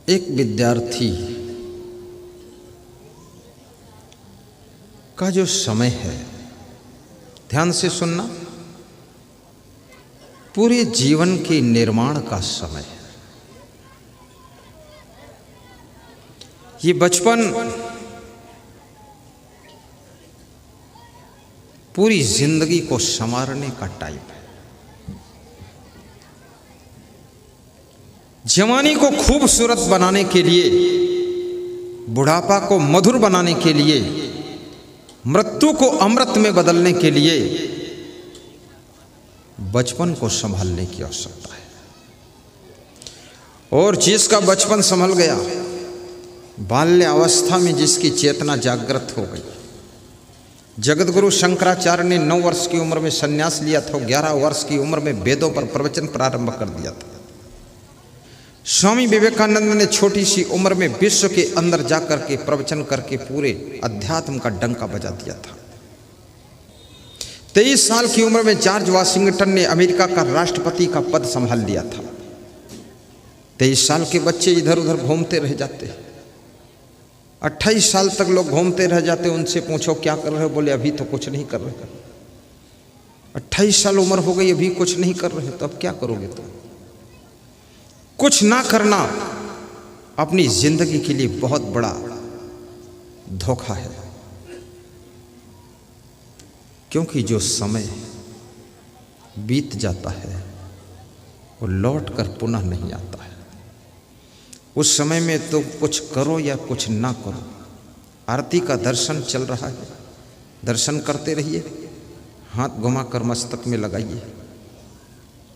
एक विद्यार्थी का जो समय है, ध्यान से सुनना, पूरे जीवन के निर्माण का समय है। ये बचपन पूरी जिंदगी को संवारने का टाइम है। जवानी को खूबसूरत बनाने के लिए, बुढ़ापा को मधुर बनाने के लिए, मृत्यु को अमृत में बदलने के लिए बचपन को संभालने की आवश्यकता है। और जिसका बचपन संभल गया, बाल्य अवस्था में जिसकी चेतना जागृत हो गई, जगतगुरु शंकराचार्य ने 9 वर्ष की उम्र में संन्यास लिया था, 11 वर्ष की उम्र में वेदों पर प्रवचन प्रारंभ कर दिया था। स्वामी विवेकानंद ने छोटी सी उम्र में विश्व के अंदर जाकर के प्रवचन करके पूरे अध्यात्म का डंका बजा दिया था। 23 साल की उम्र में जॉर्ज वाशिंगटन ने अमेरिका का राष्ट्रपति का पद संभाल लिया था। 23 साल के बच्चे इधर उधर घूमते रह जाते, 28 साल तक लोग घूमते रह जाते। उनसे पूछो क्या कर रहे हो, बोले अभी तो कुछ नहीं कर रहे। 28 साल उम्र हो गई, अभी कुछ नहीं कर रहे, तो अब क्या करोगे तुम? कुछ ना करना अपनी जिंदगी के लिए बहुत बड़ा धोखा है, क्योंकि जो समय बीत जाता है वो लौट कर पुनः नहीं आता है। उस समय में तो कुछ करो या कुछ ना करो। आरती का दर्शन चल रहा है, दर्शन करते रहिए, हाथ घुमाकर मस्तक में लगाइए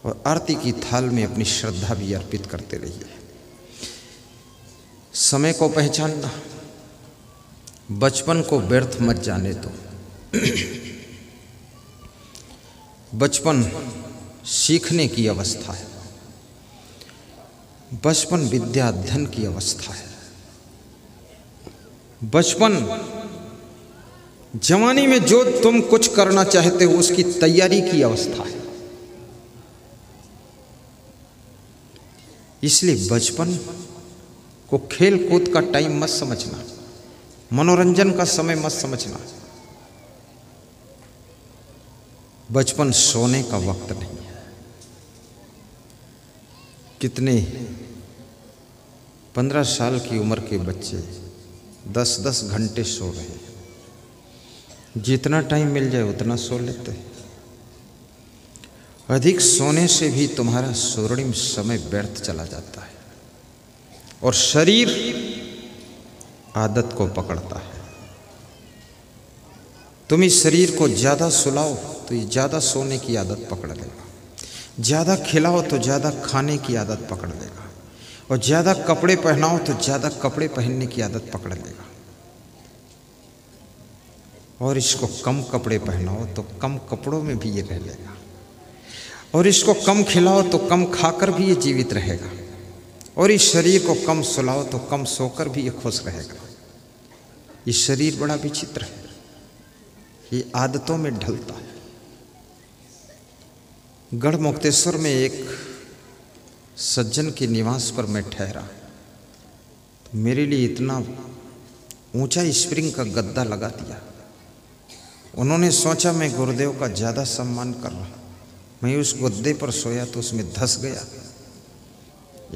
और आरती की थाल में अपनी श्रद्धा भी अर्पित करते रहिए। समय को पहचानना, बचपन को व्यर्थ मत जाने दो। बचपन सीखने की अवस्था है, बचपन विद्या अध्ययन की अवस्था है। बचपन जवानी में जो तुम कुछ करना चाहते हो उसकी तैयारी की अवस्था है। इसलिए बचपन को खेल कूद का टाइम मत समझना, मनोरंजन का समय मत समझना। बचपन सोने का वक्त नहीं है। कितने 15 साल की उम्र के बच्चे 10-10 घंटे सो रहे हैं। जितना टाइम मिल जाए उतना सो लेते हैं। अधिक सोने से भी तुम्हारा स्वर्णिम समय व्यर्थ चला जाता है और शरीर आदत को पकड़ता है। तुम इस शरीर को ज़्यादा सुलाओ तो ये ज़्यादा सोने की आदत पकड़ लेगा, ज़्यादा खिलाओ तो ज़्यादा खाने की आदत पकड़ लेगा, और ज़्यादा कपड़े पहनाओ तो ज़्यादा कपड़े पहनने की आदत पकड़ लेगा। और इसको कम कपड़े पहनाओ तो कम कपड़ों में भी ये रह लेगा, और इसको कम खिलाओ तो कम खाकर भी ये जीवित रहेगा, और इस शरीर को कम सुलाओ तो कम सोकर भी ये खुश रहेगा। ये शरीर बड़ा विचित्र है, ये आदतों में ढलता है। गढ़मुक्तेश्वर में एक सज्जन के निवास पर मैं ठहरा तो मेरे लिए इतना ऊंचा स्प्रिंग का गद्दा लगा दिया। उन्होंने सोचा मैं गुरुदेव का ज़्यादा सम्मान कर रहा, मैं उस गद्दे पर सोया तो उसमें धंस गया,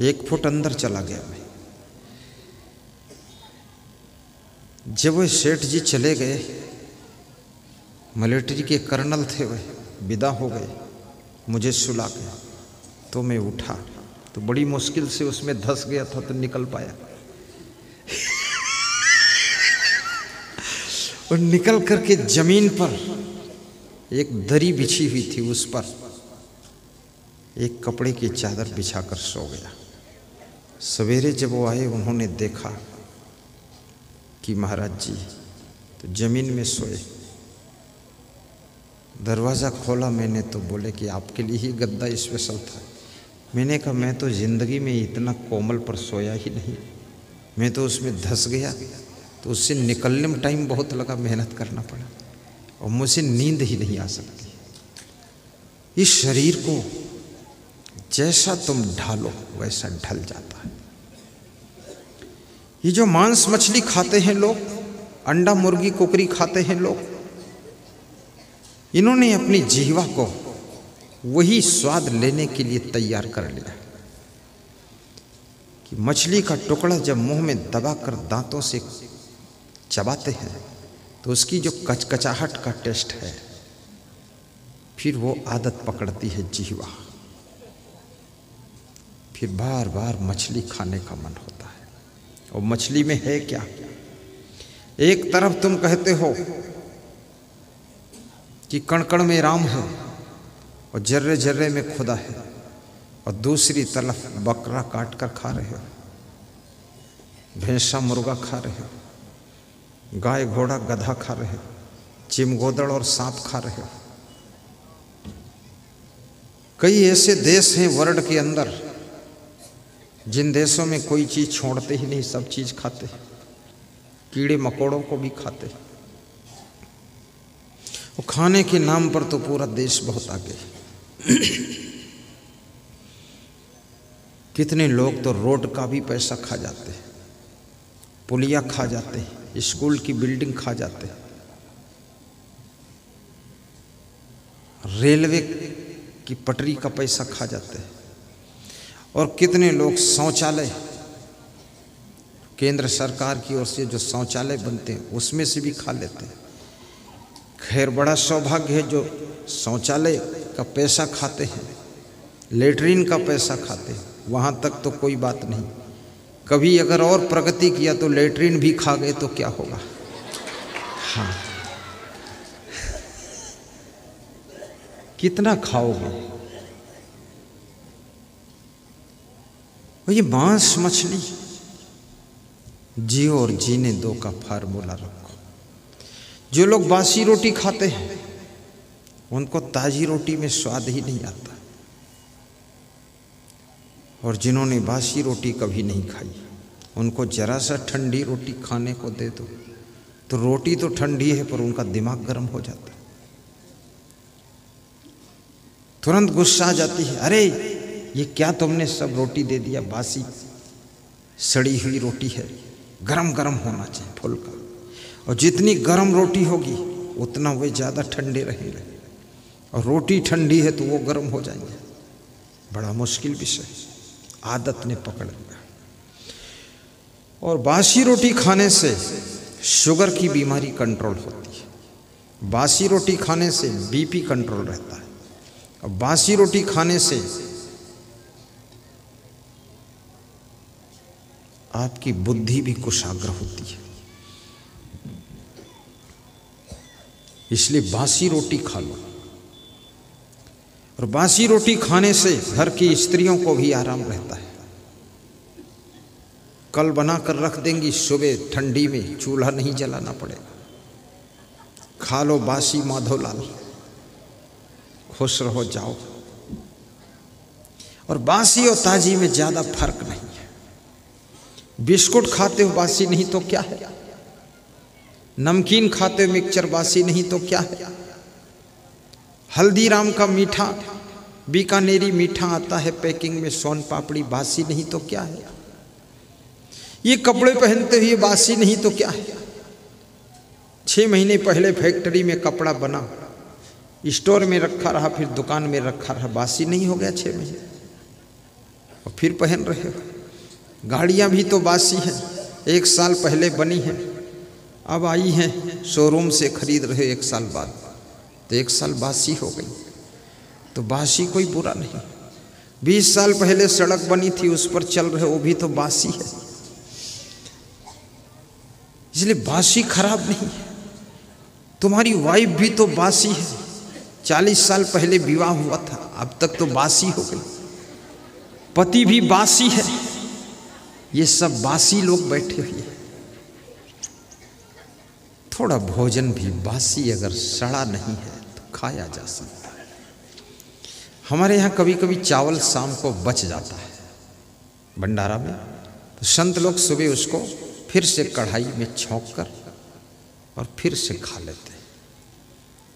1 फुट अंदर चला गया मैं। जब वो सेठ जी चले गए, मिलिट्री के कर्नल थे, वह विदा हो गए, मुझे सुला के, तो मैं उठा तो बड़ी मुश्किल से उसमें धंस गया था तो निकल पाया। और निकल करके जमीन पर एक दरी बिछी हुई थी, उस पर एक कपड़े की चादर बिछाकर सो गया। सवेरे जब वो आए उन्होंने देखा कि महाराज जी तो जमीन में सोए। दरवाज़ा खोला मैंने तो बोले कि आपके लिए ही गद्दा स्पेशल था। मैंने कहा मैं तो ज़िंदगी में इतना कोमल पर सोया ही नहीं, मैं तो उसमें धंस गया, तो उससे निकलने में टाइम बहुत लगा, मेहनत करना पड़ा और मुझे नींद ही नहीं आ सकती। इस शरीर को जैसा तुम ढालो वैसा ढल जाता है। ये जो मांस मछली खाते हैं लोग, अंडा मुर्गी कुकरी खाते हैं लोग, इन्होंने अपनी जीवा को वही स्वाद लेने के लिए तैयार कर लिया कि मछली का टुकड़ा जब मुंह में दबाकर दांतों से चबाते हैं तो उसकी जो कचकचाहट का टेस्ट है, फिर वो आदत पकड़ती है जीवा, फिर बार बार मछली खाने का मन होता है। और मछली में है क्या? एक तरफ तुम कहते हो कि कण कण में राम है और जर्रे जर्रे में खुदा है, और दूसरी तरफ बकरा काट कर खा रहे हो, भैंसा मुर्गा खा रहे हो, गाय घोड़ा गधा खा रहे हो, चिमगोदड़ और सांप खा रहे हो। कई ऐसे देश हैं वर्ल्ड के अंदर जिन देशों में कोई चीज़ छोड़ते ही नहीं, सब चीज़ खाते, कीड़े मकोड़ों को भी खाते। वो खाने के नाम पर तो पूरा देश बहुत आगे। कितने लोग तो रोड का भी पैसा खा जाते हैं, पुलिया खा जाते हैं, स्कूल की बिल्डिंग खा जाते हैं, रेलवे की पटरी का पैसा खा जाते हैं, और कितने लोग शौचालय, केंद्र सरकार की ओर से जो शौचालय बनते हैं उसमें से भी खा लेते हैं। खैर बड़ा सौभाग्य है जो शौचालय का पैसा खाते हैं, लेटरिन का पैसा खाते हैं, वहाँ तक तो कोई बात नहीं। कभी अगर और प्रगति किया तो लेटरिन भी खा गए तो क्या होगा? हाँ, कितना खाओगे? और ये मांस मछली जियो और जीने दो का फार्मूला रखो। जो लोग बासी रोटी खाते हैं उनको ताजी रोटी में स्वाद ही नहीं आता, और जिन्होंने बासी रोटी कभी नहीं खाई उनको जरा सा ठंडी रोटी खाने को दे दो तो रोटी तो ठंडी है पर उनका दिमाग गर्म हो जाता है, तुरंत गुस्सा आ जाती है, अरे ये क्या तुमने सब रोटी दे दिया, बासी सड़ी हुई रोटी है, गरम गरम होना चाहिए फुल्का। और जितनी गरम रोटी होगी उतना वे ज़्यादा ठंडे रहेंगे, और रोटी ठंडी है तो वो गरम हो जाएंगे। बड़ा मुश्किल विषय, आदत ने पकड़ लिया। और बासी रोटी खाने से शुगर की बीमारी कंट्रोल होती है, बासी रोटी खाने से बीपी कंट्रोल रहता है, और बासी रोटी खाने से आपकी बुद्धि भी कुशाग्र होती है। इसलिए बासी रोटी खा लो, और बासी रोटी खाने से घर की स्त्रियों को भी आराम रहता है। कल बनाकर रख देंगी, सुबह ठंडी में चूल्हा नहीं जलाना पड़ेगा। खा लो बासी माधोलाल, खुश रहो जाओ। और बासी और ताजी में ज़्यादा फर्क नहीं है। बिस्कुट खाते हो बासी नहीं तो क्या है, नमकीन खाते हो मिक्सचर बासी नहीं तो क्या है, हल्दीराम का मीठा बीकानेरी मीठा आता है पैकिंग में, सोन पापड़ी बासी नहीं तो क्या है, ये कपड़े पहनते हुए बासी नहीं तो क्या है। 6 महीने पहले फैक्ट्री में कपड़ा बना, स्टोर में रखा रहा, फिर दुकान में रखा रहा, बासी नहीं हो गया 6 महीने, और फिर पहन रहे हो। गाड़ियाँ भी तो बासी हैं, 1 साल पहले बनी हैं, अब आई हैं, शोरूम से खरीद रहे 1 साल बाद, तो 1 साल बासी हो गई। तो बासी कोई बुरा नहीं। 20 साल पहले सड़क बनी थी, उस पर चल रहे, वो भी तो बासी है। इसलिए बासी खराब नहीं है। तुम्हारी वाइफ भी तो बासी है, 40 साल पहले विवाह हुआ था, अब तक तो बासी हो गई। पति भी बासी है, ये सब बासी लोग बैठे हुए हैं। थोड़ा भोजन भी बासी अगर सड़ा नहीं है तो खाया जा सकता है। हमारे यहाँ कभी कभी चावल शाम को बच जाता है भंडारा में, तो संत लोग सुबह उसको फिर से कढ़ाई में छौंक कर और फिर से खा लेते हैं।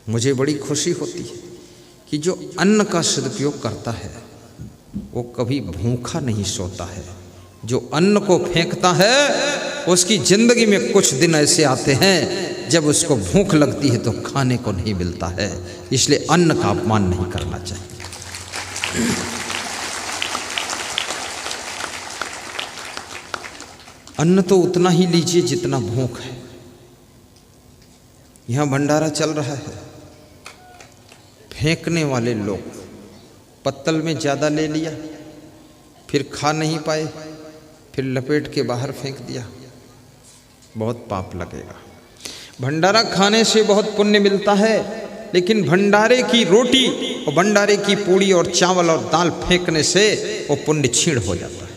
मुझे बड़ी खुशी होती है कि जो अन्न का सदुपयोग करता है वो कभी भूखा नहीं सोता है, जो अन्न को फेंकता है उसकी जिंदगी में कुछ दिन ऐसे आते हैं जब उसको भूख लगती है तो खाने को नहीं मिलता है। इसलिए अन्न का अपमान नहीं करना चाहिए। अन्न तो उतना ही लीजिए जितना भूख है। यहाँ भंडारा चल रहा है, फेंकने वाले लोग पत्तल में ज़्यादा ले लिया, फिर खा नहीं पाए, फिर लपेट के बाहर फेंक दिया, बहुत पाप लगेगा। भंडारा खाने से बहुत पुण्य मिलता है, लेकिन भंडारे की रोटी और भंडारे की पूड़ी और चावल और दाल फेंकने से वो पुण्य छीण हो जाता है।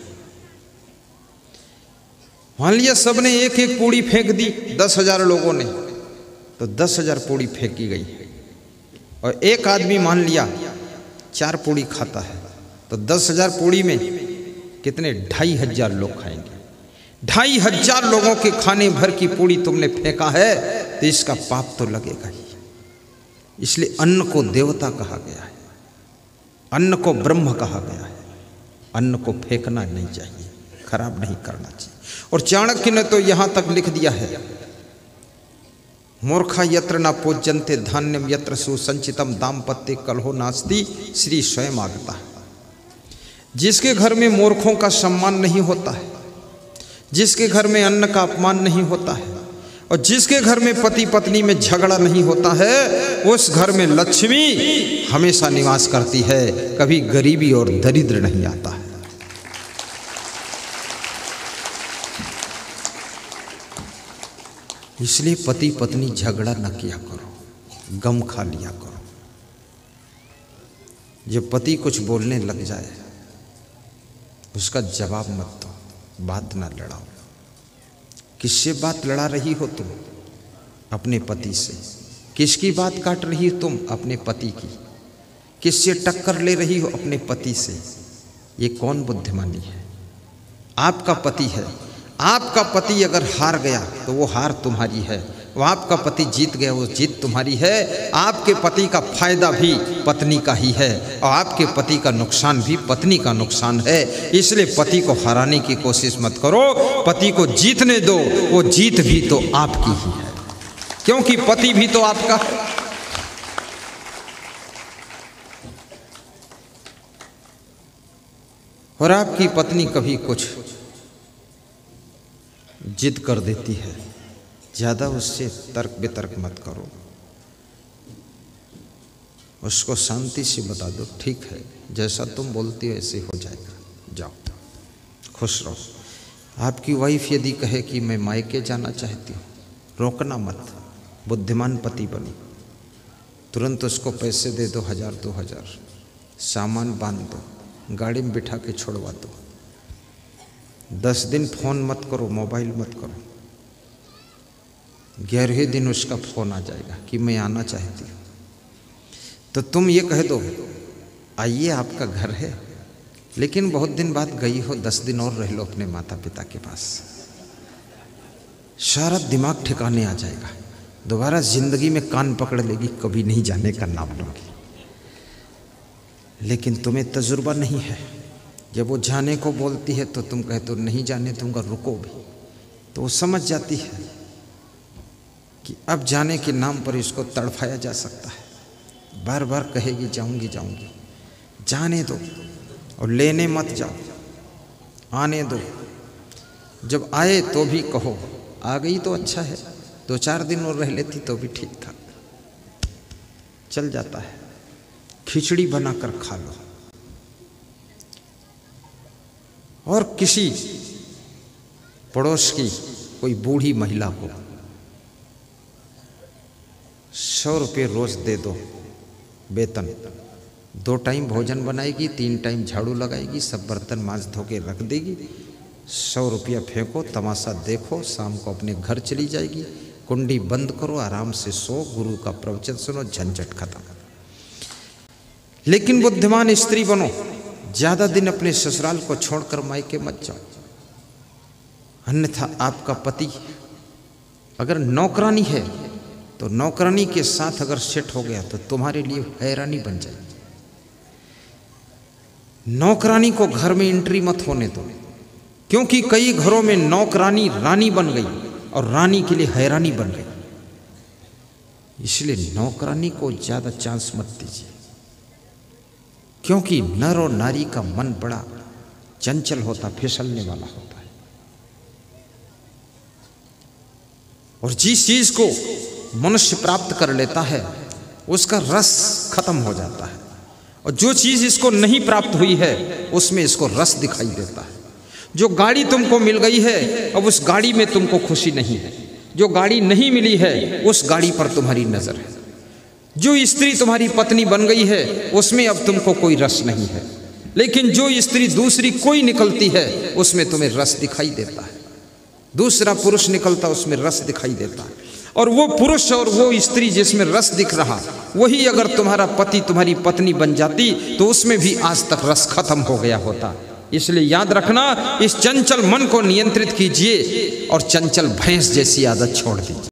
मान लिया सबने एक एक पूड़ी फेंक दी, 10,000 लोगों ने, तो 10,000 पूड़ी फेंकी गई। और एक आदमी मान लिया 4 पूड़ी खाता है, तो 10,000 पूड़ी में कितने 2,500 लोग खाएंगे। 2,500 लोगों के खाने भर की पूड़ी तुमने फेंका है, तो इसका पाप तो लगेगा ही। इसलिए अन्न को देवता कहा गया है, अन्न को ब्रह्म कहा गया है। अन्न को फेंकना नहीं चाहिए, खराब नहीं करना चाहिए। और चाणक्य ने तो यहां तक लिख दिया है, मूर्खा यत्र न पूज्यन्ते धान्यम यत्र सुसंचितम दाम्पत्य कलहो नास्ति श्री स्वयं आगता। जिसके घर में मूर्खों का सम्मान नहीं होता है, जिसके घर में अन्न का अपमान नहीं होता है, और जिसके घर में पति पत्नी में झगड़ा नहीं होता है, उस घर में लक्ष्मी हमेशा निवास करती है, कभी गरीबी और दरिद्र नहीं आता है। इसलिए पति पत्नी झगड़ा न किया करो, गम खा लिया करो। जब पति कुछ बोलने लग जाए उसका जवाब मत दो, बात ना लड़ाओ। किससे बात लड़ा रही हो तुम? अपने पति से। किसकी बात काट रही हो तुम? अपने पति की। किससे टक्कर ले रही हो? अपने पति से। ये कौन बुद्धिमानी है? आपका पति है, आपका पति अगर हार गया तो वो हार तुम्हारी है, वो आपका पति जीत गया वो जीत तुम्हारी है। आपके पति का फायदा भी पत्नी का ही है, और आपके पति का नुकसान भी पत्नी का नुकसान है। इसलिए पति को हराने की कोशिश मत करो, पति को जीतने दो। वो जीत भी तो आपकी ही है, क्योंकि पति भी तो आपका है। और आपकी पत्नी कभी कुछ जिद कर देती है, ज़्यादा उससे तर्क वितर्क मत करो, उसको शांति से बता दो, ठीक है जैसा तुम बोलती हो ऐसे हो जाएगा, जाओ खुश रहो। आपकी वाइफ यदि कहे कि मैं मायके जाना चाहती हूँ, रोकना मत, बुद्धिमान पति बनो। तुरंत उसको पैसे दे दो, 1,000-2,000, सामान बांध दो, गाड़ी में बिठा के छोड़वा दो। 10 दिन फ़ोन मत करो, मोबाइल मत करो। 11वें दिन उसका फ़ोन आ जाएगा कि मैं आना चाहती हूँ, तो तुम ये कह दो आइए आपका घर है, लेकिन बहुत दिन बाद गई हो, 10 दिन और रह लो अपने माता पिता के पास। सारा दिमाग ठिकाने आ जाएगा, दोबारा ज़िंदगी में कान पकड़ लेगी, कभी नहीं जाने का नाम लूँगी। लेकिन तुम्हें तजुर्बा नहीं है, जब वो जाने को बोलती है तो तुम कहते हो नहीं जाने दूंगा, रुको भी, तो वो समझ जाती है कि अब जाने के नाम पर इसको तड़फाया जा सकता है। बार बार कहेगी जाऊंगी जाऊंगी, जाने दो और लेने मत जाओ, आने दो। जब आए तो भी कहो आ गई तो अच्छा है, 2-4 दिन और रह लेती तो भी ठीक था, चल जाता है। खिचड़ी बनाकर खा लो। और किसी पड़ोस की कोई बूढ़ी महिला को 100 रुपये रोज दे दो वेतन, 2 टाइम भोजन बनाएगी, 3 टाइम झाड़ू लगाएगी, सब बर्तन मांज धो के रख देगी। 100 रुपया फेंको, तमाशा देखो, शाम को अपने घर चली जाएगी। कुंडी बंद करो, आराम से सो, गुरु का प्रवचन सुनो, झंझट खत्म। लेकिन बुद्धिमान स्त्री बनो, ज़्यादा दिन अपने ससुराल को छोड़कर मायके मत जाओ, अन्यथा आपका पति अगर नौकरानी है तो नौकरानी के साथ अगर सेट हो गया तो तुम्हारे लिए हैरानी बन जाएगी। नौकरानी को घर में एंट्री मत होने दो, क्योंकि कई घरों में नौकरानी रानी बन गई और रानी के लिए हैरानी बन गई। इसलिए नौकरानी को ज्यादा चांस मत दीजिए, क्योंकि नर और नारी का मन बड़ा चंचल होता, फिसलने वाला होता है। और जिस चीज को मनुष्य प्राप्त कर लेता है उसका रस खत्म हो जाता है, और जो चीज इसको नहीं प्राप्त हुई है उसमें इसको रस दिखाई देता है। जो गाड़ी तुमको मिल गई है अब उस गाड़ी में तुमको खुशी नहीं है, जो गाड़ी नहीं मिली है उस गाड़ी पर तुम्हारी नजर है। जो स्त्री तुम्हारी पत्नी बन गई है उसमें अब तुमको कोई रस नहीं है, लेकिन जो स्त्री दूसरी कोई निकलती है उसमें तुम्हें रस दिखाई देता है। दूसरा पुरुष निकलता उसमें रस दिखाई देता है, और वो पुरुष और वो स्त्री जिसमें रस दिख रहा वही अगर तुम्हारा पति तुम्हारी पत्नी बन जाती तो उसमें भी आज तक रस खत्म हो गया होता। इसलिए याद रखना, इस चंचल मन को नियंत्रित कीजिए और चंचल भैंस जैसी आदत छोड़ दीजिए।